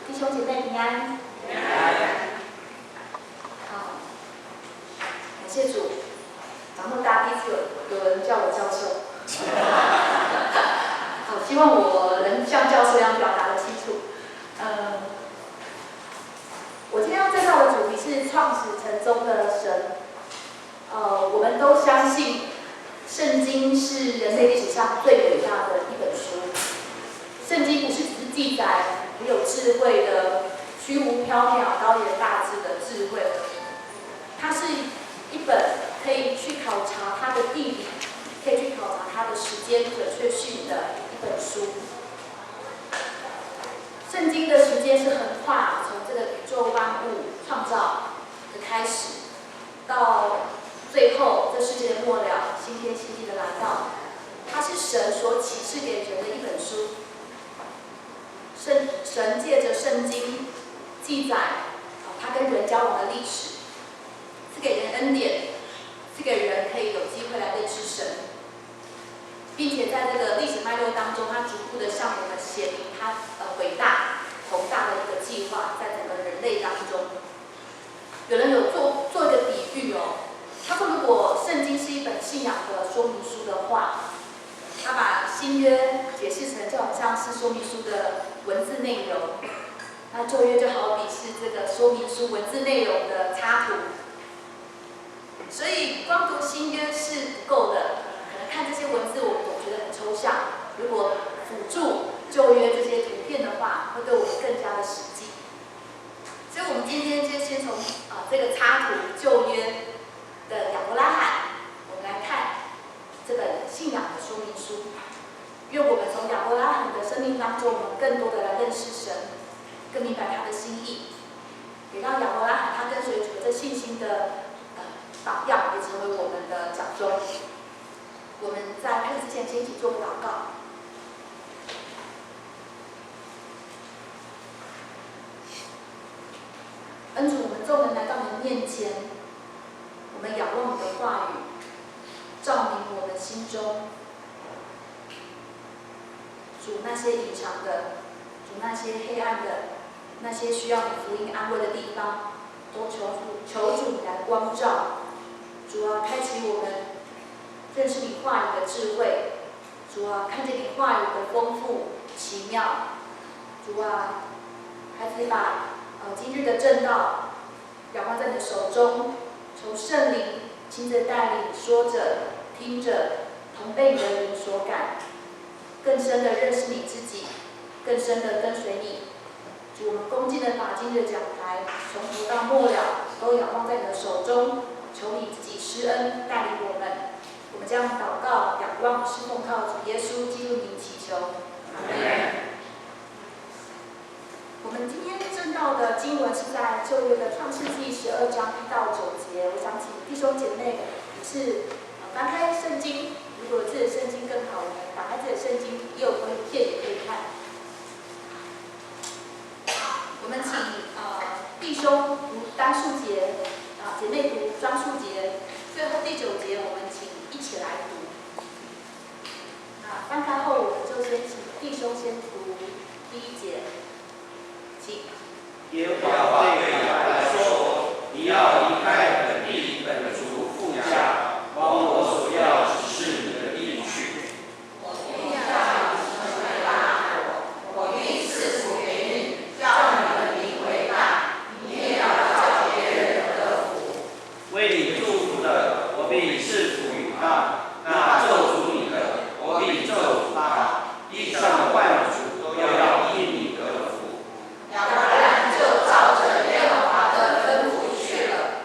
弟兄姐妹平安。好，感谢主。长那么大，第一次有人叫我教授。好，希望我能像教授一样表达的清楚。我今天要介绍的主题是创始成终的神。我们都相信，圣经是人类历史上最伟大的一本书。圣经不是只是记载很有智慧的虚无缥缈、高远大智的智慧，它是一本可以去考察它的地理，可以去考察它的时间准确性的一本书。圣经的时间是横跨从这个宇宙万物创造的开始，到最后这世界的末了，新天新地的来到，它是神所启示给人的一本书。神借着圣经记载他跟人交往的历史，是给人恩典，是给人可以有机会来认识神，并且在这个历史脉络当中，他逐步的向我们显明他伟大宏大的一个计划，在整个人类当中。有人有做一个比喻他说如果圣经是一本信仰的说明书的话，他把新约解释成就好像是说明书的文字内容，那旧约就好比是这个说明书文字内容的插图。所以光读新约是不够的，可能看这些文字我们总觉得很抽象。如果辅助旧约这些图片的话，会对我们更加的实际。所以我们今天就先从这个插图旧约的亚伯拉罕，我们来看这本信仰的说明书。愿我们从亚伯拉罕的生命当中，我们更多的来认识神，更明白他的心意，也让亚伯拉罕他跟随主这信心的榜样，也成为我们的讲宗。我们在开始之前，先一起做个祷告。恩主，我们众人来到你的面前，我们仰望你的话语，照明我们心中。主，那些隐藏的，主那些黑暗的，那些需要你福音安慰的地方，都求主你来光照。主啊，开启我们认识你话语的智慧。主啊，看见你话语的丰富奇妙。主啊，孩子把今日的正道仰望在你的手中，求圣灵亲自带领，说着听着，同被你的灵所感，更深的认识你自己，更深的跟随你。主，我们恭敬的把今日的讲台从头到末了都仰望在你的手中，求你自己施恩带领我们。我们将祷告仰望是奉靠主耶稣基督名祈求，阿们。我们今天正道的经文是在旧约的创世纪12章1到9节。我想请弟兄姐妹也是翻开圣经，如果有自己的圣经更好，我们打开自己的圣经，也有图片也可以看。我们请弟兄读单数节，姐妹读双数节，最后第9节我们请一起来读。翻开后，我们就先请弟兄先读第1节，请。耶和华对亚伯来说：“你要离开本地、本族、父家，往我所要指示你的地去。我必叫你成为大国，我必赐福给你，叫你的名为大，你也要叫别人得福。为你祝福的，我必赐福于他；那咒诅你的，我必咒诅他。地上的万族都要因你得福。”亚伯兰就照着耶和华的吩咐去了。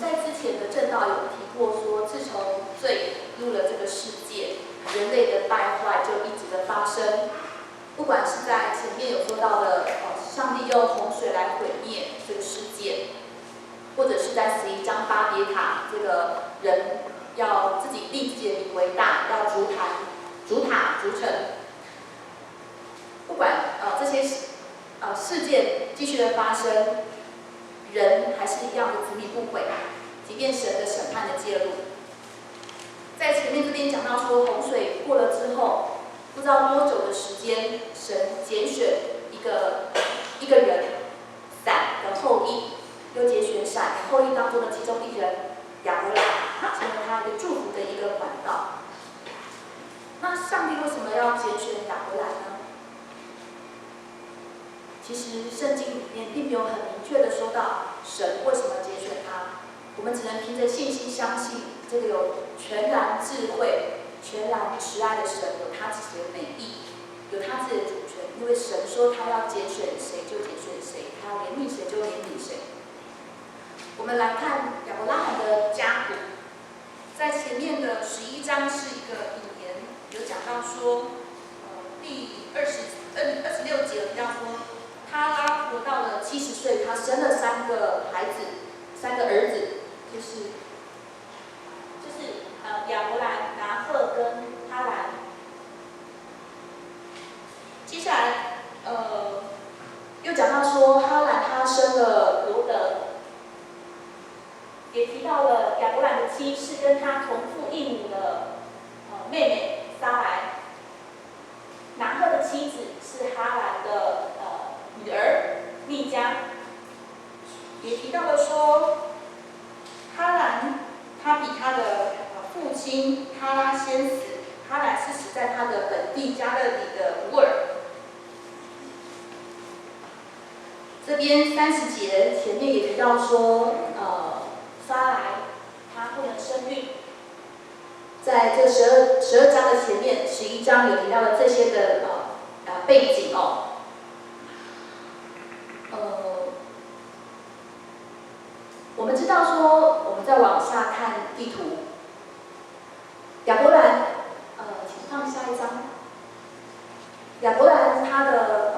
在之前的正道有提过说，自从罪入了这个世界，人类的败坏就一直的发生。不管是在前面有说到的，上帝用洪水来毁灭这个世界，或者是在11章巴别塔，这个人要自己立自己的名为大，要筑塔、筑城。不管这些事件继续的发生，人还是一样的执迷不悔，即便神的审判的介入。在前面这边讲到说，洪水过了之后，不知道多久的时间，神拣选一个人，闪的后裔，又拣选闪的后裔当中的其中一人亚伯兰，成为他一个祝福的一个管道。那上帝为什么要拣选亚伯兰呢？其实圣经里面并没有很明确的说到神为什么拣选他，我们只能凭着信心相信这个有全然智慧、全然慈爱的神有他自己的美意，有他自己的主权。因为神说他要拣选谁就拣选谁，他要怜悯谁就怜悯谁。我们来看亚伯拉罕的家谱，在前面的11章是一个引言，有讲到说，第26节有提到说。他拉活到了70岁，他生了3个孩子，3个儿子，就是亚伯兰、拿赫跟哈兰。接下来又讲到说哈兰他生了罗德，也提到了亚伯兰的妻是跟他同父异母的妹妹撒来。拿赫的妻子是哈兰的女儿密迦，也提到了说，哈兰他比他的父亲哈拉先死，哈兰是死在他的本地加勒底的乌尔。这边30节前面也提到说，撒来他不能生育。在这12章的前面，11章有提到了这些的背景哦。我们知道说，我们再往下看地图，亚伯兰，请放下一张。亚伯兰他的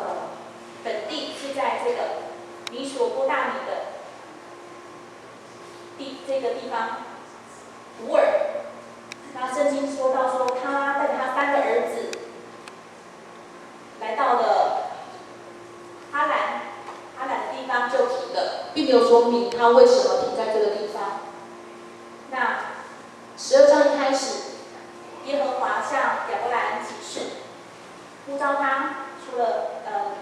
本地是在这个米索波大米的这个地方，乌尔。那圣经说到说，他带着他3个儿子来到了哈兰的地方就停了，并没有说明他为什么停在这个地方。那12章一开始，耶和华向亚伯兰起誓，呼召他出了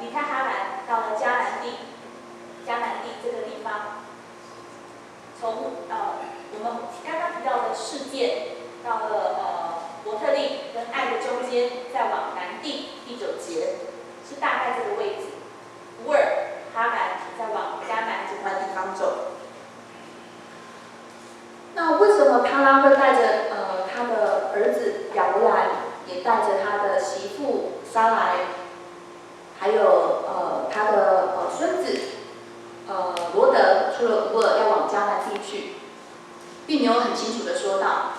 离开哈兰，到了迦南地这个地方，从我们刚刚提到的事件。到了伯特利跟爱的中间，再往南地第9节，是大概这个位置。乌尔、哈兰，再往迦南这块地方走。那为什么他拉会带着他的儿子亚伯兰，也带着他的媳妇撒来，还有他的孙子罗德出了乌尔，要往迦南地去，并没有很清楚的说到。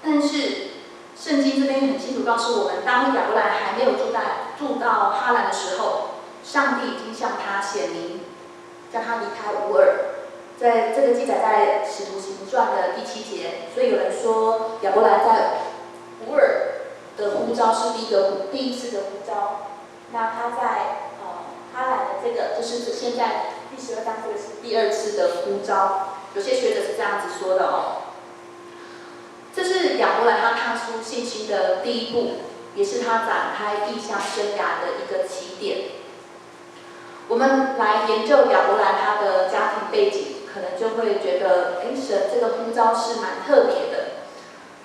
但是圣经这边很清楚告诉我们，当亚伯兰还没有住到哈兰的时候，上帝已经向他显明，叫他离开乌尔。在这个记载在《使徒行传》的第7节，所以有人说亚伯兰在乌尔的呼召是第一次的呼召。那他在哈兰的这个，就是现在第12章这个是第2次的呼召。有些学者是这样子说的哦。这是亚伯兰他踏出信心的第一步，也是他展开异乡生涯的一个起点。我们来研究亚伯兰他的家庭背景，可能就会觉得，神这个呼召是蛮特别的。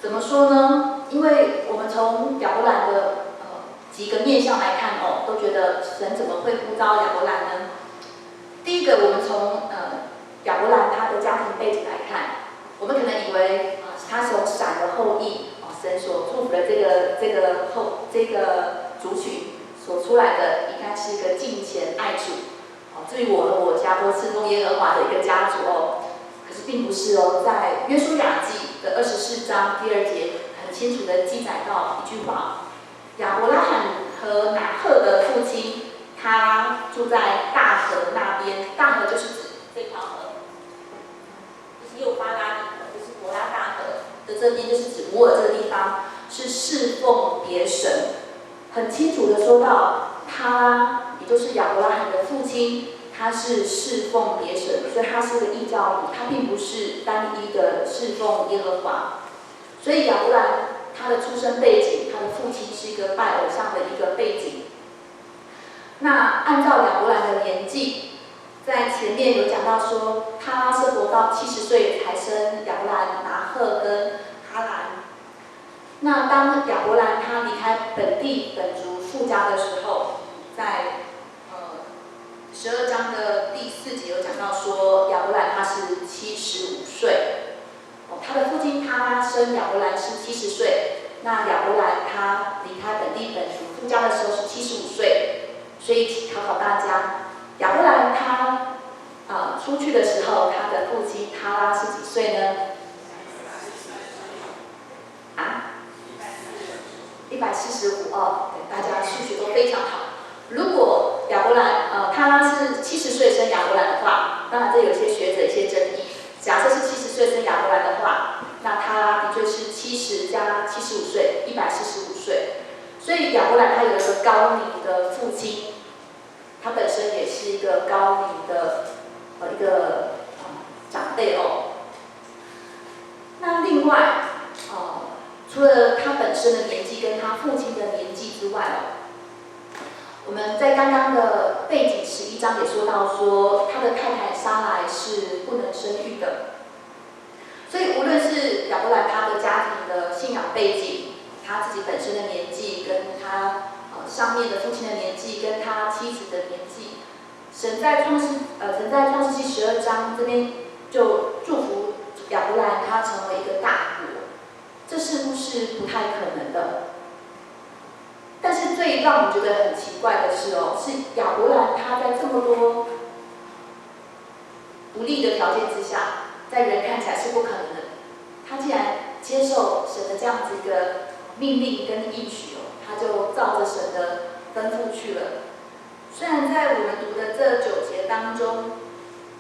怎么说呢？因为我们从亚伯兰的几个面向来看哦，都觉得神怎么会呼召亚伯兰呢？第一个，我们从亚伯兰他的家庭背景来看，我们可能以为他从闪的后裔，神所祝福的这个族群所出来的，应该是一个敬虔爱主、至于我和我家都侍奉耶和华的一个家族哦。可是并不是哦，在约书亚记的24章第2节很清楚的记载到一句话：亚伯拉罕和拿鹤的父亲，他住在大河那边，大河就是指这条河，就是幼发拉底河，就是伯拉大河的这边，就是指摩尔这个地方是侍奉别神，很清楚的说到他，也就是亚伯拉罕的父亲。他是侍奉别神，所以他是个异教徒，他并不是单一的侍奉耶和华。所以亚伯兰他的出生背景，他的父亲是一个拜偶像的一个背景。那按照亚伯兰的年纪，在前面有讲到说，他是活到70岁才生亚伯兰、拿鹤跟哈兰。那当亚伯兰他离开本地本族父家的时候，在12章的第4节有讲到说，亚伯兰他是75岁，他的父亲他生亚伯兰是70岁，那亚伯兰他离开本地本族父家的时候是75岁，所以考考大家，亚伯兰他出去的时候，他的父亲他拉是几岁呢？145哦，大家数学都非常好。如果亚伯兰他拉是70岁生亚伯兰的话，当然这有些学者一些争议。假设是70岁生亚伯兰的话，那他拉的确是70加75岁，145岁。所以亚伯兰他有一个高龄的父亲，他本身也是一个高龄的一个长辈哦。那另外除了他本身的年纪跟他父亲的年纪之外我们在刚刚的背景11章也说到说，他的太太撒来是不能生育的，所以无论是亚伯兰他的家庭的信仰背景，他自己本身的年纪，跟他上面的父亲的年纪，跟他妻子的年纪，神在创世纪12章这边就祝福亚伯兰他成为一个大国，这似乎是不太可能的。但是最让我们觉得很奇怪的是是亚伯兰他在这么多不利的条件之下，在人看起来是不可能的，他竟然接受神的这样子一个命令跟应许他就照着神的吩咐去了。虽然在我们读的这9节当中，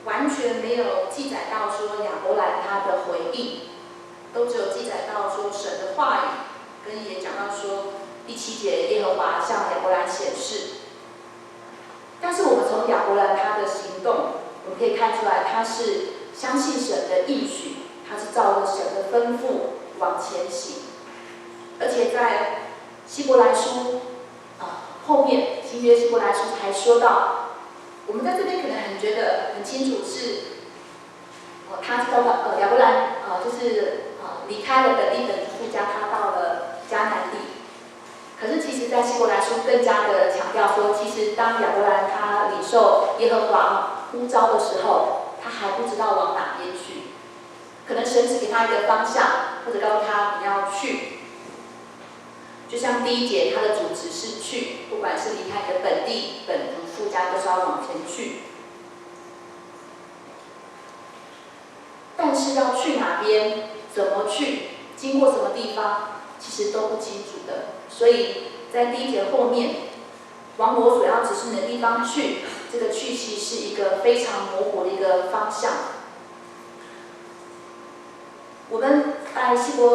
完全没有记载到说亚伯兰他的回应，都只有记载到说神的话语，跟也讲到说第7节耶和华向亚伯兰显示。但是我们从亚伯兰他的行动，我们可以看出来他是相信神的应许，他是照着神的吩咐往前行。而且在希伯来书后面，新约希伯来书还说到，我们在这边可能觉得很清楚是他知道亚伯兰就是离开了本地本族父家，他到了迦南地。可是其实在希伯来书更加的强调说，其实当亚伯兰他领受耶和华呼召的时候，他还不知道往哪边去，可能神只给他一个方向，或者告诉他你要去。就像第1节，他的主旨是去，不管是离开你的本地本族父家，都是要往前去。但是要去哪边，怎么去，经过什么地方，其实都不清楚的。所以在第1节后面，往我所要指示你的地方去，这个去其实是一个非常模糊的一个方向。我们在希伯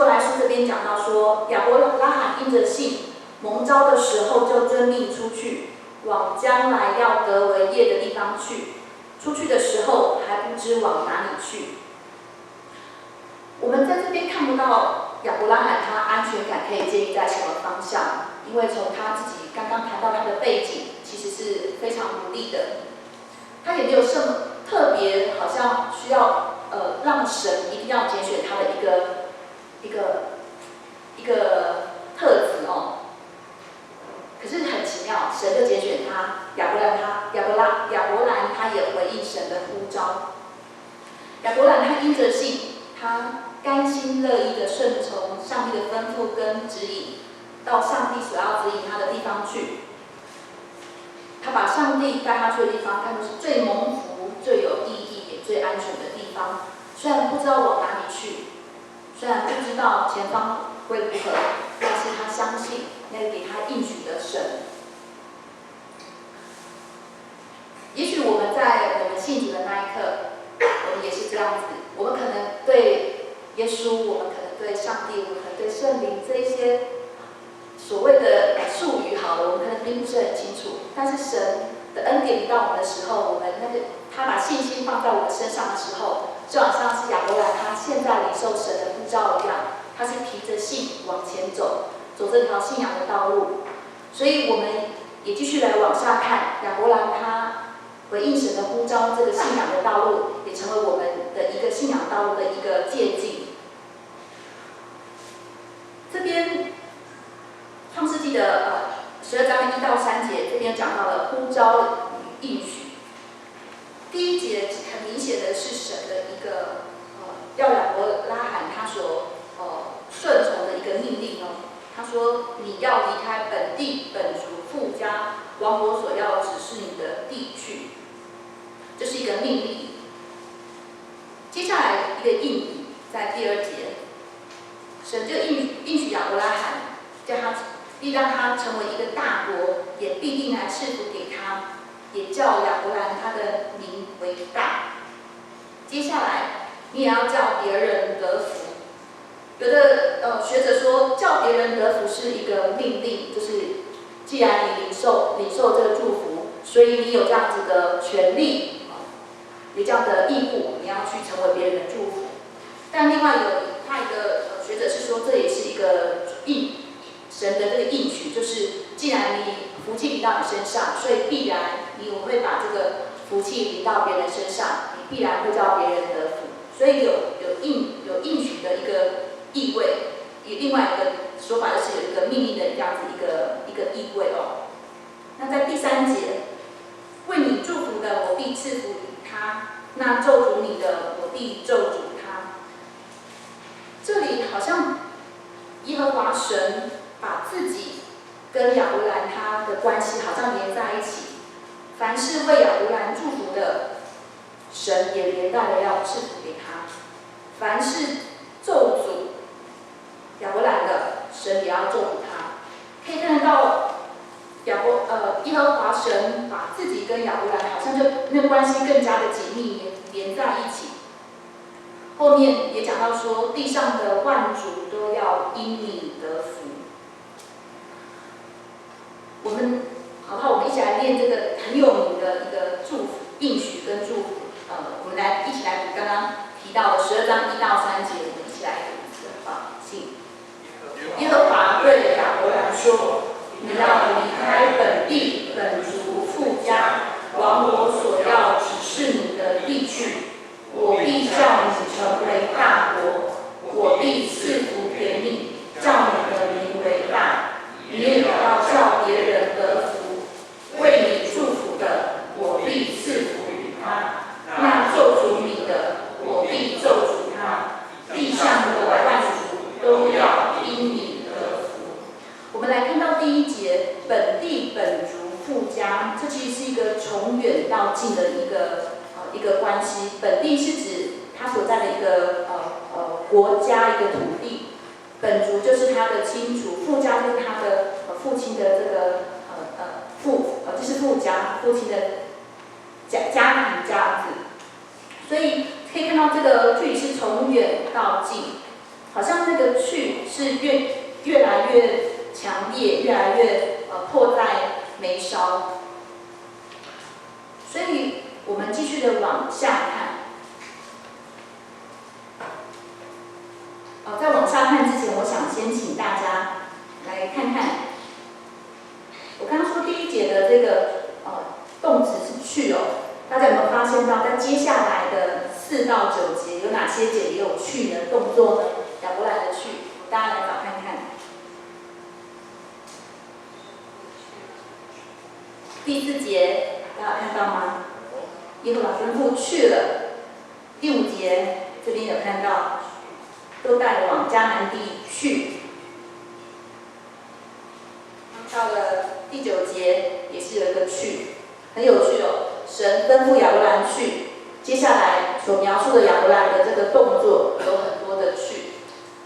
来书这边讲到说，亚伯拉罕因着信蒙召的时候，就遵命出去，往将来要得为业的地方去。出去的时候还不知往哪里去。我们在这边看不到亚伯拉罕他安全感可以建立在什么方向，因为从他自己刚刚谈到他的背景，其实是非常不利的。他也没有什么特别，好像需要让神一定要拣选他的一个特质可是很奇妙，神就拣选他，亚伯兰他也回应神的呼召。亚伯兰他因着信，他甘心乐意的顺从上帝的吩咐跟指引，到上帝所要指引他的地方去。他把上帝带他去的地方看作是最蒙福、最有意义也最安全的地方。虽然不知道往哪里去，虽然不知道前方会如何，但是他相信那个给他应许的神。也许我们在我们信主的那一刻，我们也是这样子。我们可能对耶稣，我们可能对上帝，我们可能对圣灵这一些所谓的术语好了，我们可能并不是很清楚。但是神的恩典临到我们的时候，我们他把信心放在我们身上的时候，就好像是亚伯兰他现在领受神的呼召一样，他是凭着信往前走，走这条信仰的道路。所以我们也继续来往下看，亚伯兰他回应神的呼召，这个信仰的道路也成为我们的一个信仰道路的一个借鉴。这边创世纪的12章1到3节，这边讲到了呼召与应许。第一节很明显的是神的一个要亚伯拉罕他所顺从的一个命令哦。他说：“你要离开本地本族父家，往我所要指示你的地去。”这是一个命令。接下来一个应许，在第2节，神就应许亚伯拉罕，叫他必让他成为一个大国，也必定来赐福给他，也叫亚伯兰他的名为大。接下来，你也要叫别人得福。有的学者说，叫别人得福是一个命令，就是既然你领受这个祝福，所以你有这样子的权利，有这样的义务，你要去成为别人的祝福。但另外有一个学者是说，这也是一个神的这个应许，就是既然你福气临到你身上，所以必然你会把这个福气临到别人身上，你必然会叫别人得福。所以有应许的一个意味，另外一个说法就是有一个命令的这样子一个意味哦。那在第3节，为你祝福的，我必赐福他；那咒诅你的，我必咒诅他。这里好像耶和华神把自己跟亚伯兰他的关系好像连在一起。凡是为亚伯兰祝福的，神也连带的要赐福给他；凡是咒诅亚伯兰的，神也要咒诅他。可以看得到耶和华神把自己跟亚伯兰好像就那关系更加的紧密连在一起。后面也讲到说，地上的万族都要因你得福。好不好？我们一起来念这个很有名的一个祝福应许跟祝福。我们一起来读刚刚提到的12章1到3节，我们一起来读好，请。耶和华对亚伯兰说：“你要离开本地本族父家，往我所要指示你的地去。我必叫你成为大国，我必赐福给你，叫你的名为大。你也要叫别人得福。为你祝福的，我必赐福于他；那咒诅你的，我必咒诅他。地上的万族都要因你得福。”我们来看到第1节，本地本族父家，这其实是一个从远到近的一个关系。本地是指他所在的一个国家一个土地，本族就是他的亲族，父家就是他的父亲的这个就是父家父亲的家庭这样子。所以可以看到这个距离是从远到近，好像那个去是越来越强烈，越来越迫在眉梢。所以我们继续的往下看。在往下看之前，我想先请大家来看看，我刚刚说第1节的这个动词是去哦，大家有没有发现到，在接下来的4到9节有哪些节也有去的动作呢？亚伯兰的去，大家来找看看。第4节大家看到吗？耶和华吩咐去了。第5节这边有看到，都带往迦南地去。到了第9节也是有一个去。很有趣哦。神吩咐亚伯兰去，接下来所描述的亚伯兰的这个动作有很多的去，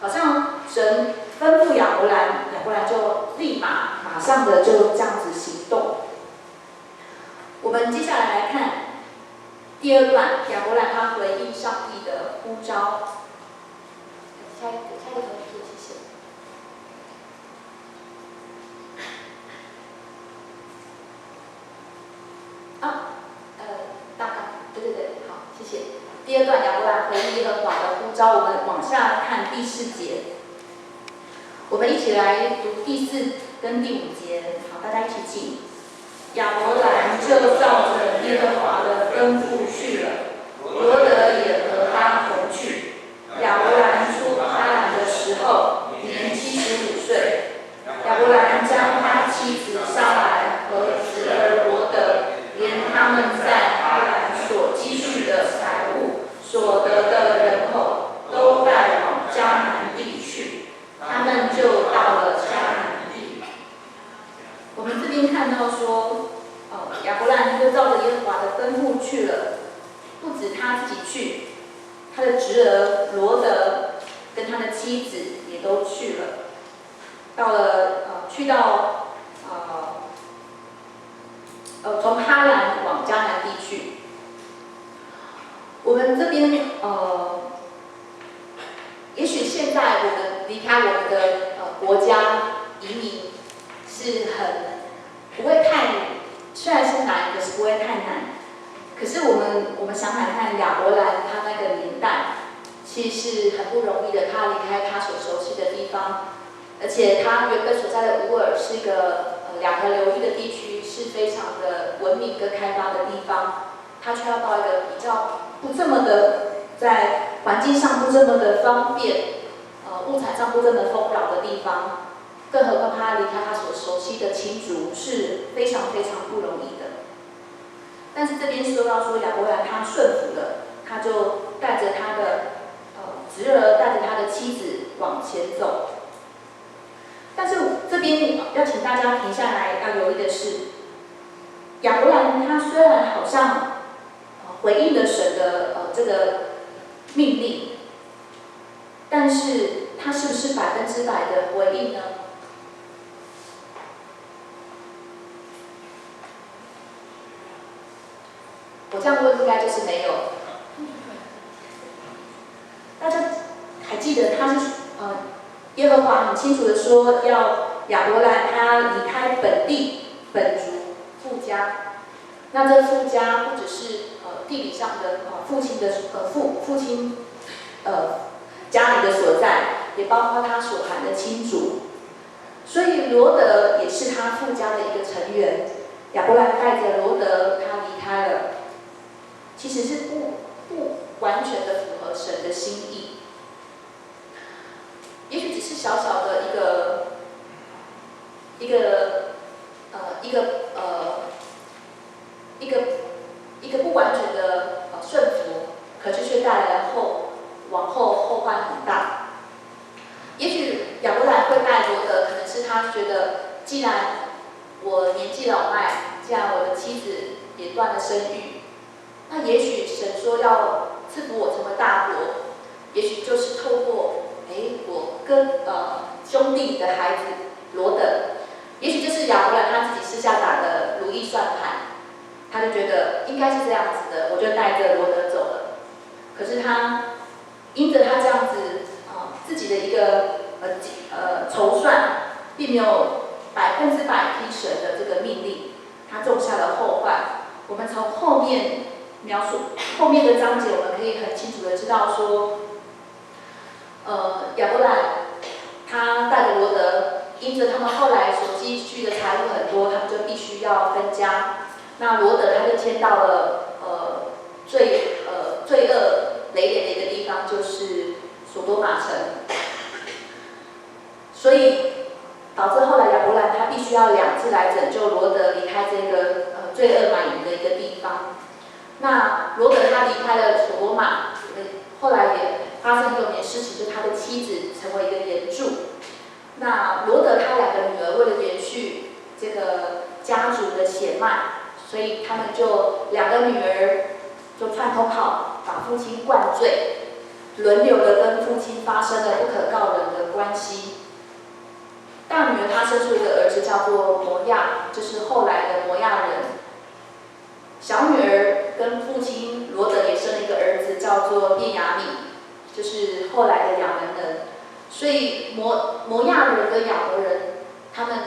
好像神吩咐亚伯兰，亚伯兰就马上的就这样子行动。我们接下来来看第二段，亚伯兰他回应上帝的呼召。下一个同学，谢谢。大概，对，好，谢谢。第二段亚伯兰回应耶和华的呼召，我们往下看第4节。我们一起来读第4跟第5节，好，大家一起请。亚伯兰就照着耶和华的吩咐去了，罗得也和他同去。亚伯兰出哈兰的时候，年75岁。亚伯兰将他妻子撒来和侄儿罗得，连他们在哈兰所积蓄的财物、所得的人口，都带往迦南地去。他们就到了迦南地。我们这边看到说，亚伯兰就照着耶和华的吩咐去了，不止他自己去，他的侄儿罗得跟他的妻子也都去了。到了去到从哈兰往迦南地去。我们这边也许现在我们离开我们的国家移民是很不会太，虽然是难，可是不会太难。可是我们想想看，亚伯兰他那个年代其实是很不容易的，他离开他所熟悉的地方。而且他原本所在的乌尔是一个2河流域的地区，是非常的文明跟开发的地方，他却要到一个比较不这么的，在环境上不这么的方便，物产上不这么丰饶的地方，更何况他离开他所熟悉的亲族是非常非常不容易的。但是这边说到说亚伯兰他顺服了，他就带着他的侄儿，带着他的妻子往前走。但是这边要请大家停下来要留意的是，亚伯兰他虽然好像回应了神的这个命令，但是他是不是100%的回应呢？我这样问应该就是没有。大家还记得他是耶和华很清楚的说，要亚伯兰他离开本地本族父家。那这父家不只是地理上的父亲的父亲家里的所在，也包括他所含的亲族。所以罗得也是他父家的一个成员。亚伯兰带着罗得他离开了，其实是不完全的符合神的心意。也许只是小小的一个不完全的顺服，可是却带来了往后后患很大。也许亚伯兰会带罗得，可能是他觉得，既然我年纪老迈，既然我的妻子也断了生育，那也许神说要赐福我成为大国，也许就是透过我跟兄弟里的孩子罗得，也许就是亚伯兰他自己私下打的如意算盘，他就觉得应该是这样子的，我就带着罗得走了。可是他因着他这样子自己的一个筹算，并没有100%听神的这个命令，他种下了后患。我们从后面描述后面的章节，我们可以很清楚的知道说，亚伯兰他带着罗得，因着他们后来所积蓄的财物很多，他们就必须要分家。那罗得他就迁到了罪恶累累的一个地方，就是所多玛城。所以导致后来亚伯兰他必须要2次来拯救罗得离开这个罪恶满盈的一个地方。那罗得他离开了所多玛，后来也发生有件事情，就是他的妻子成为一个盐柱。那罗得他2个女儿为了延续这个家族的血脉，所以他们就2个女儿就串通好，把父亲灌醉，轮流的跟父亲发生了不可告人的关系。大女儿她生出一个儿子叫做摩亚，就是后来的摩亚人。小女儿跟父亲罗德也生了一个儿子叫做便雅悯，就是后来的亚门人。所以摩亚人跟亚伯人，他们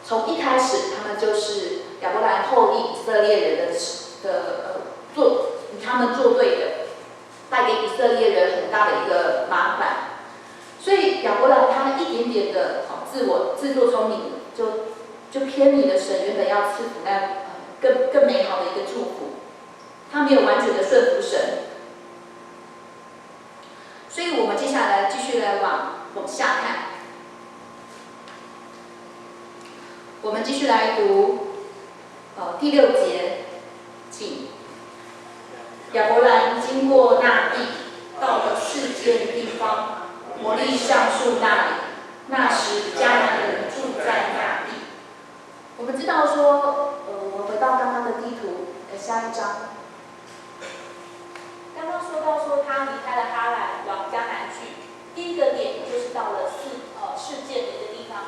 从一开始他们就是亚伯兰后裔以色列人与他们作对的，带给以色列人很大的一个麻烦。所以亚伯兰他一点点的自作聪明，就偏离了神原本要赐福那更美好的一个祝福，他没有完全的顺服神。所以我们接下来继续来往下看，我们继续来读第6节，请。亚伯兰经过那地，到了示剑的地方，摩利橡树那里。那时迦南人住在那地。我们知道说，我们回到刚刚的地图，下一章。刚刚说到说他离开了哈兰，往迦南去。第一个点就是到了示剑的一个地方，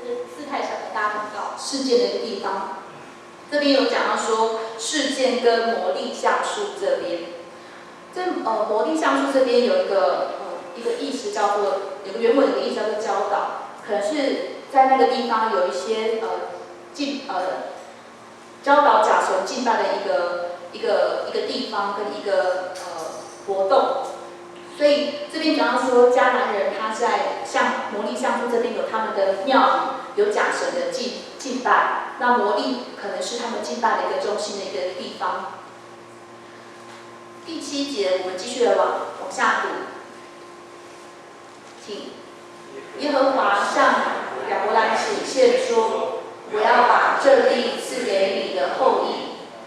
这个字太小了，大家看不到示剑的一个地方。这边有讲到说示剑跟摩利橡树这边，摩利橡树这边有一个意思叫做，有个原文有个意思叫做教导，可能是在那个地方有一些教导甲虫敬拜的一个地方跟一个活动。所以这边讲到说迦南人他在像摩利橡树这边有他们的庙宇，有甲神的敬拜，那摩利可能是他们敬拜的一个中心的一个地方。第7节我们继续的往下读，请。耶和华向亚伯兰显现说：“我要把这地赐给你的后裔。”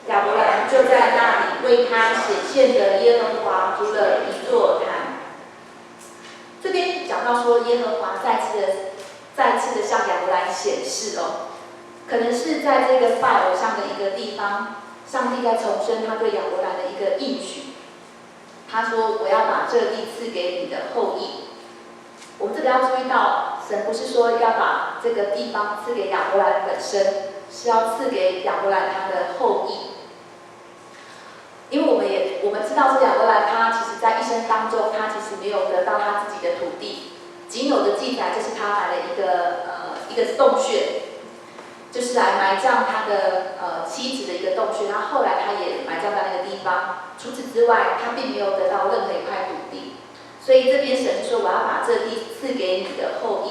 亚伯兰就在那里为他显现的耶和华筑了一座坛。这边讲到说，耶和华再次的向亚伯兰显示可能是在这个拜偶像的一个地方，上帝在重申他对亚伯兰的一个应许。他说：“我要把这地赐给你的后裔。”我们这里要注意到，神不是说要把这个地方赐给亚伯兰本身，是要赐给亚伯兰他的后裔。因为我们知道，这亚伯兰他其实在一生当中，他其实没有得到他自己的土地，仅有的记载就是他来了一个洞穴，就是来埋葬他的妻子的一个洞穴。他后来他也埋葬在那个地方。除此之外，他并没有得到任何一块土地。所以这边神说：“我要把这地赐给你的后裔。”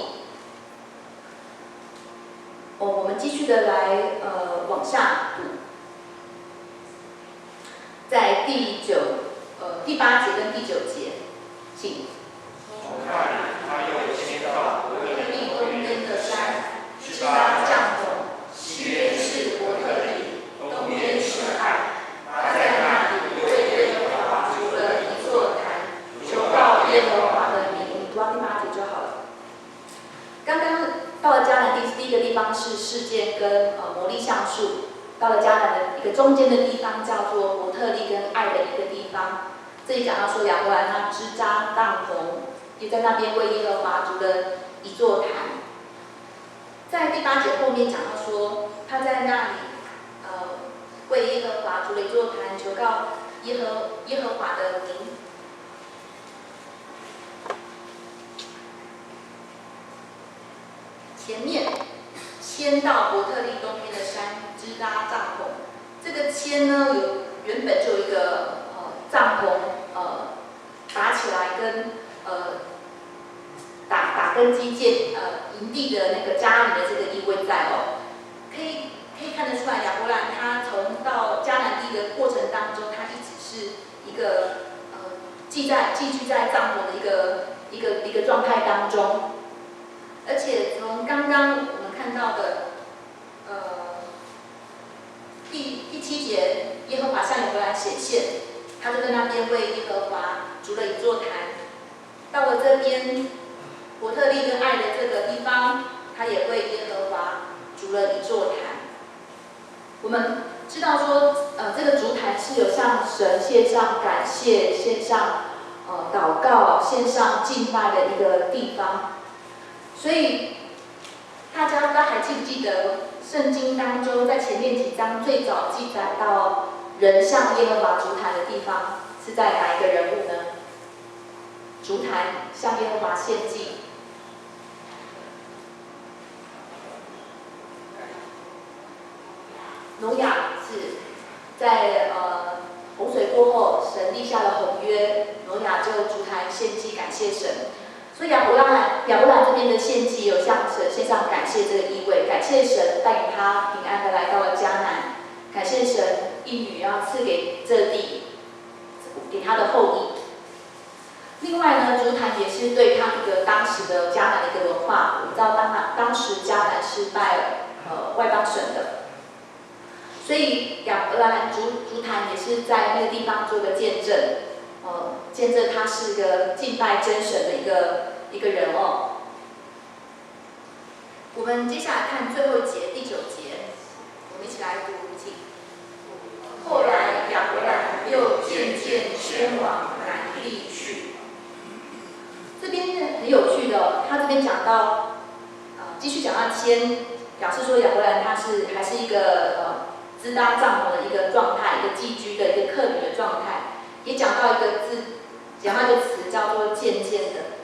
我们继续的来往下读。在第8节跟第9节，请。从那里，他又迁到伯特利东边的山，支搭帐篷，西边是伯特利，东边是爱。他在那里为耶和华筑了一座坛，求告耶和华的名。读到第8节就好了。刚刚到了迦南地，第一个地方是示剑跟摩利橡树。到了迦南的一个中间的地方，叫做伯特利跟爱的一个地方。这里讲到说，亚伯兰他支扎帐篷，也在那边为耶和华筑了一座坛。在第8节后面讲到说，他在那里为耶和华筑了一座坛，求告耶和华的名。前面迁到伯特利东边的山，支搭帐篷。这个迁呢，原本就有一个帐篷打起来跟打根基建营地的那个家里的这个意味在可以看得出来，亚伯兰他从到迦南地的过程当中，他一直是一个寄居在帐篷的一个状态当中。而且从刚刚我们看到的第7节，耶和华向亚伯兰显现，他就在那边为耶和华筑了一座坛。到了这边伯特利跟爱的这个地方，他也为耶和华筑了一座坛。我们知道说，这个烛坛是有向神献上感谢、献上祷告、献上敬拜的一个地方。所以大家不知道还记不记得，圣经当中在前面几章最早记载到人向耶和华烛坛的地方是在哪一个人物呢？烛坛向耶和华献祭。挪亚是在洪水过后，神立下了盟约，挪亚就烛坛献祭感谢神。所以亚伯兰这边的献祭有向神献上感谢这个意味，感谢神带领他平安的来到了迦南，感谢神应许要赐给这地，给他的后裔。另外呢，烛坛也是对抗一个当时的迦南的一个文化。我们知道当时迦南是拜外邦神的。所以亚伯兰烛坛也是在那个地方做个见证，见证他是个敬拜真神的一个人哦。我们接下来看最后一节第9节，我们一起来读，请。后来亚伯兰又渐渐迁往南地去。这边很有趣的哦，他这边讲到，继续讲到迁，表示说亚伯兰他还是一个支搭帐篷的一个状态，一个寄居的一个客旅的状态，也讲到一个词叫做渐渐的，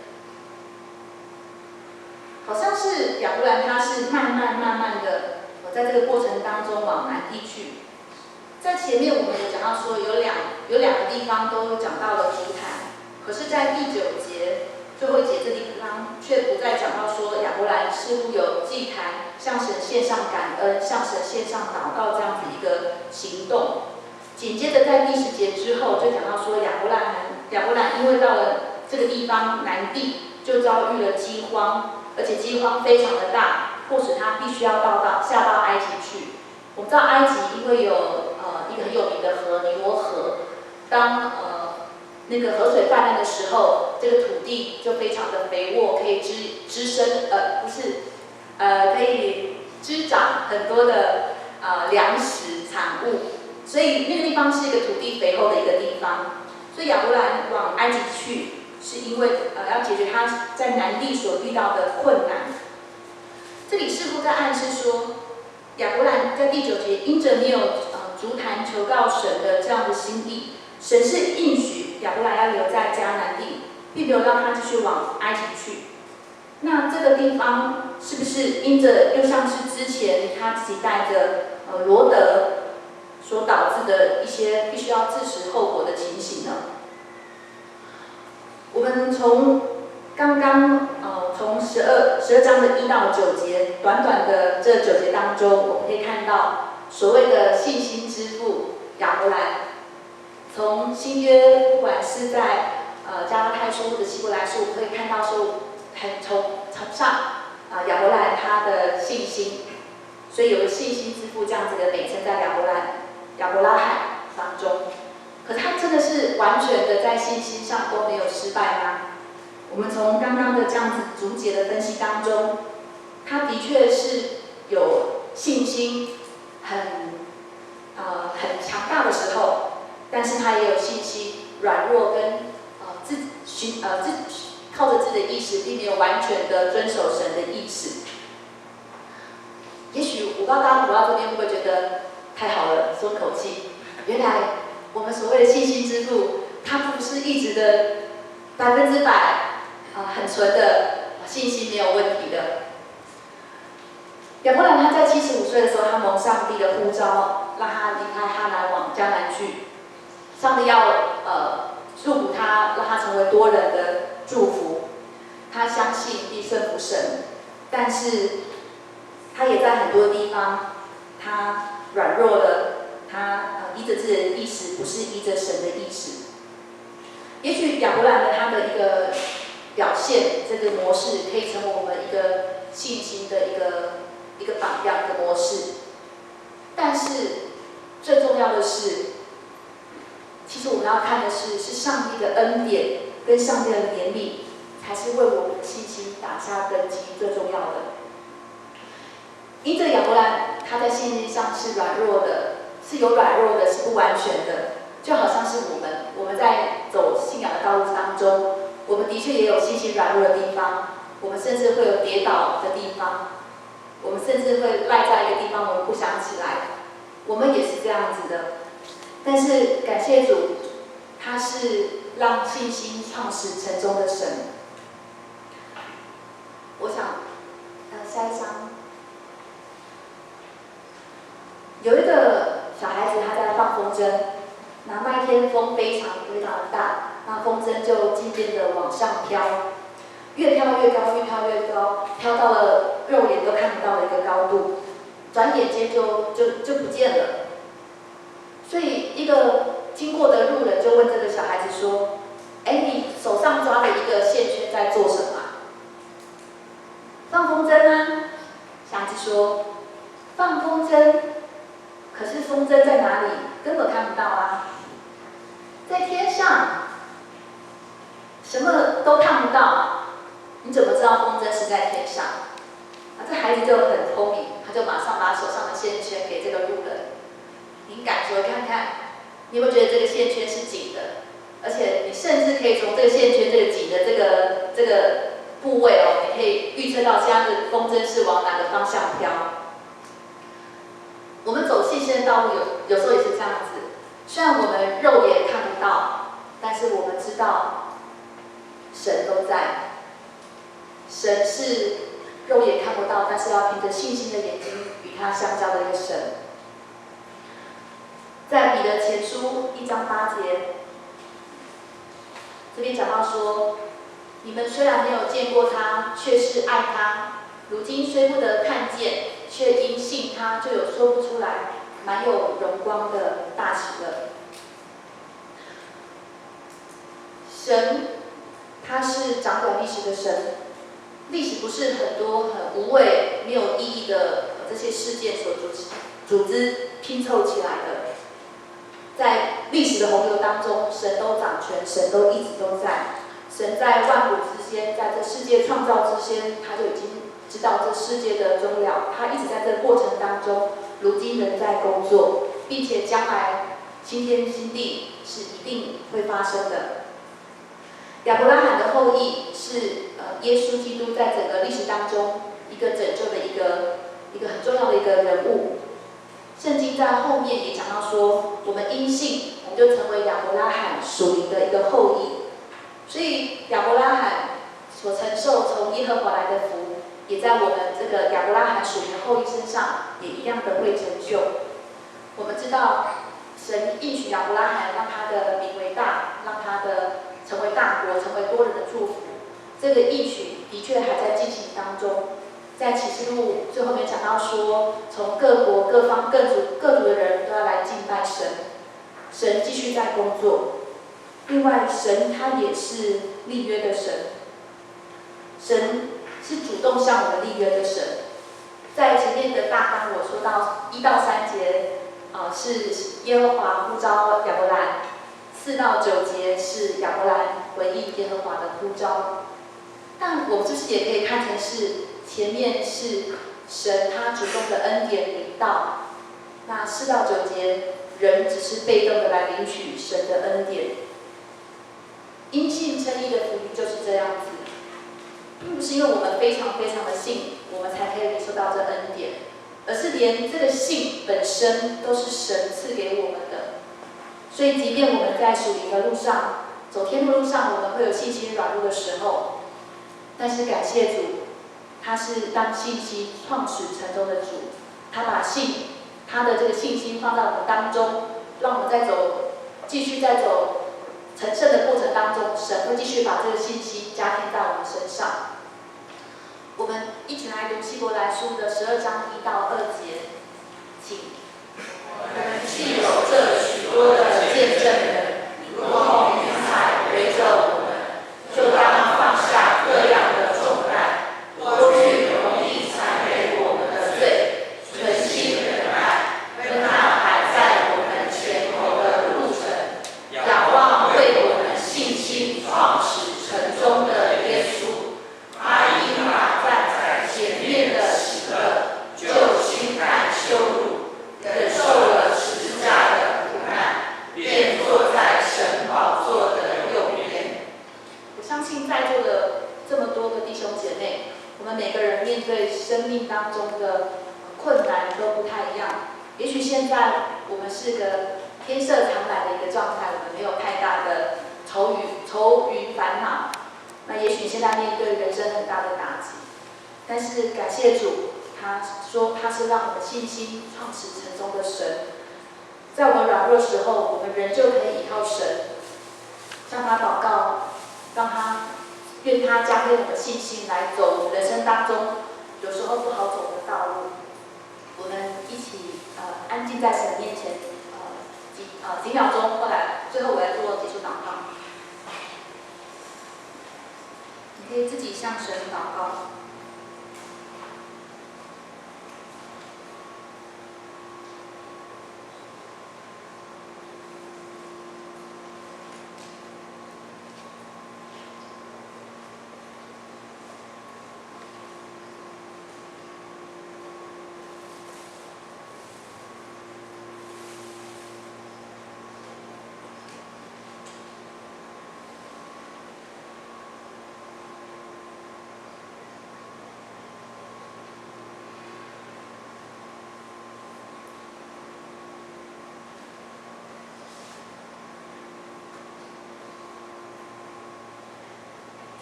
好像是亚伯兰他是慢慢的，在这个过程当中往南地去。在前面我们有讲到说有两个地方都讲到了烛坛，可是，在第9节最后一节这地方却不再讲到说亚伯兰似乎有祭坛向神献上感恩、向神献上祷告这样子一个行动。紧接着在第10节之后就讲到说亚伯兰因为到了这个地方南地，就遭遇了饥荒，而且饥荒非常的大，迫使他必须要下到埃及去。我们知道埃及因为有一个很有名的河尼罗河，当那个河水泛滥的时候，这个土地就非常的肥沃，可以可以滋长很多的粮食产物，所以那个地方是一个土地肥厚的一个地方。所以亚伯兰往埃及去，是因为要解决他在南地所遇到的困难。这里似乎在暗示说，亚伯兰在第9节因着没有烛坛求告神的这样的心意，神是应许亚伯兰要留在迦南地，并没有让他继续往埃及去。那这个地方是不是因着又像是之前他自己带着罗德所导致的一些必须要自食后果的情形呢？我们从刚刚从12章的1到9节，短短的这9节当中，我们可以看到所谓的信心之父亚伯兰。从新约，不管是在加拉太书或者希伯来书，我们可以看到说，很崇尚亚伯兰他的信心，所以有个信心之父这样子的美称在亚伯拉罕当中。可是他真的是完全的在信心上都没有失败吗？我们从刚刚的这样子逐节的分析当中，他的确是有信心很强大的时候，但是他也有信心软弱跟靠着自己的意识，并没有完全的遵守神的意识。也许我不知道大家读到这边会不会觉得太好了，松口气。原来我们所谓的信心之父，他不是一直的100%很纯的信心没有问题的。亚伯兰他在75岁的时候，他蒙上帝的呼召，让他离开哈兰往迦南去。上帝要祝福他，让他成为多人的祝福。他相信必顺服神，但是他也在很多地方他软弱了，他依着自己的意识，不是依着神的意识。也许亚伯兰的他的一个表现，这个模式可以成为我们一个信心的一个榜样，一个模式。但是最重要的是，其实我们要看的是上帝的恩典跟上帝的怜悯，才是为我们的信心打下根基最重要的。因着亚伯兰他在信心上是软弱的，是有软弱的，是不完全的，就好像是我们在走信仰的道路当中，我们的确也有信心软弱的地方，我们甚至会有跌倒的地方，我们甚至会赖在一个地方，我们不想起来，我们也是这样子的。但是感谢主，他是让信心创始成终的神。我想，下一张，有一个小孩子他在放风筝，那一天风非常非常的大，那风筝就渐渐的往上飘，越飘越高，越飘越高，飘到了肉眼都看不到的一个高度，转眼间就不见了。所以一个经过的路人就问这个小孩子说：“哎，你手上抓了一个线圈在做什么？”放风筝啊。小孩子说：“放风筝，可是风筝在哪里？根本看不到啊，在天上，什么都看不到，你怎么知道风筝是在天上？”这孩子就很聪明，他就马上把手上的线圈给这个路人。你感觉看看，你有没有觉得这个线圈是紧的？而且你甚至可以从这个线圈这个紧的这个部位哦，你可以预测到现在的风筝是往哪个方向飘。我们走信心的道路有时候也是这样子，虽然我们肉眼看不到，但是我们知道神都在。神是肉眼看不到，但是要凭着信心的眼睛与他相交的一个神。在彼得前书1章8节，这边讲到说，你们虽然没有见过他，却是爱他；如今虽不得看见，却因信他，就有说不出来满有荣光的大喜乐。神，他是掌管历史的神，历史不是很多很无谓、没有意义的这些事件所组织拼凑起来的。在历史的洪流当中，神都掌权，神都一直都在。神在万古之先，在这世界创造之先，他就已经知道这世界的终了。他一直在这个过程当中，如今仍在工作，并且将来新天新地是一定会发生的。亚伯拉罕的后裔是耶稣基督在整个历史当中一个拯救的一个很重要的一个人物。圣经在后面也讲到说，我们因信，我们就成为亚伯拉罕属灵的一个后裔。所以亚伯拉罕所承受从耶和华来的福，也在我们这个亚伯拉罕属灵的后裔身上，也一样的会成就。我们知道，神应许亚伯拉罕，让他的名为大，让他的成为大国，成为多人的祝福。这个应许的确还在进行当中。在启示录最后面讲到说，从各国各方各族的人都要来敬拜神，神继续在工作。另外，神他也是立约的神，神是主动向我们立约的神。在前面的大纲我说到1到3节，是耶和华呼召亚伯兰；4到9节是亚伯兰回应耶和华的呼召。但我们是不是也可以看成是？前面是神他主动的恩典领导，那4到9节人只是被动的来领取神的恩典。因信称义的福音就是这样子，并不是因为我们非常非常的信，我们才可以领受到这恩典，而是连这个信本身都是神赐给我们的。所以，即便我们在属灵的路上走天路上，我们会有信心软弱的时候，但是感谢主。他是让信心创始成终的主，他把他的这个信心放在我们当中，让我们继续在走成圣的过程当中，神会继续把这个信心加添在我们身上。我们一起来读希伯来书的12章1到2节，请。我们既有这许多的见证人，如同云彩围着我们，就当放下各样的重担。过去容易缠累我们的罪，存心忍耐，跟那摆在我们前头的路程，仰望为我们信心创始成终的耶稣。他因那站在前面的喜乐，就轻看羞在座的这么多个弟兄姐妹，我们每个人面对生命当中的困难都不太一样。也许现在我们是个天色常蓝的一个状态，我们没有太大的愁云烦恼。那也许现在面对人生很大的打击，但是感谢主，他说他是让我们信心创始成终的神。在我们软弱的时候，我们人就可以依靠神，向他祷告，愿他加给我们信心，来走我们人生当中有时候不好走的道路。我们一起安静在神面前，几秒钟，后来最后我来做结束祷告。你可以自己向神祷告。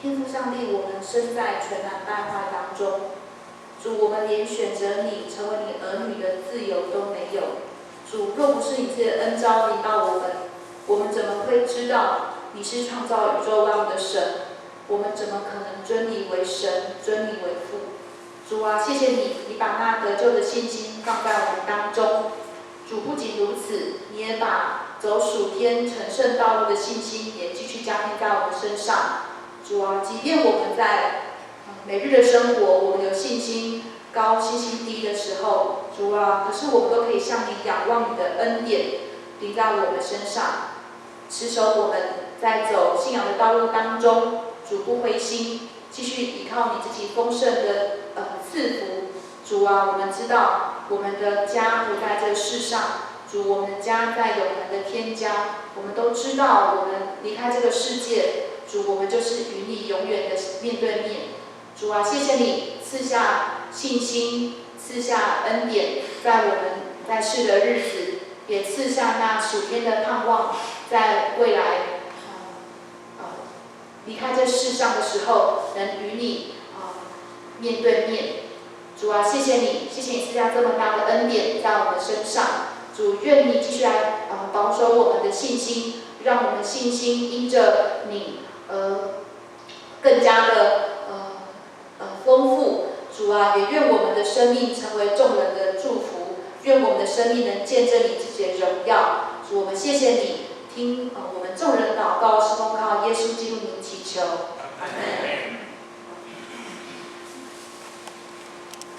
天父上帝，我们身在全然败坏当中，主，我们连选择你成为你儿女的自由都没有。主，若不是你这恩召临到我们怎么会知道你是创造宇宙万物的神？我们怎么可能尊你为神，尊你为父？主啊，谢谢你，你把那得救的信心放在我们当中。主，不仅如此，你也把走属天成圣道路的信心也继续加添在我们身上。主啊，即便我们在每日的生活，我们有信心高、信心低的时候，主啊，可是我们都可以向你仰望你的恩典临在我们身上，持守我们在走信仰的道路当中，主不灰心，继续依靠你自己丰盛的赐福。主啊，我们知道我们的家不在这世上，主，我们的家在永恒的天家。我们都知道，我们离开这个世界。主，我们就是与你永远的面对面。主啊，谢谢你赐下信心，赐下恩典，在我们在世的日子，也赐下那属天的盼望，在未来离开这世上的时候，能与你面对面。主啊，谢谢你，谢谢你赐下这么大的恩典在我们身上。主，愿你继续来保守我们的信心，让我们信心因着你更加的丰富。主啊，也愿我们的生命成为众人的祝福，愿我们的生命能见证你自己的荣耀。主，我们谢谢你，听我们众人的祷告，是奉靠耶稣基督名祈求。阿门。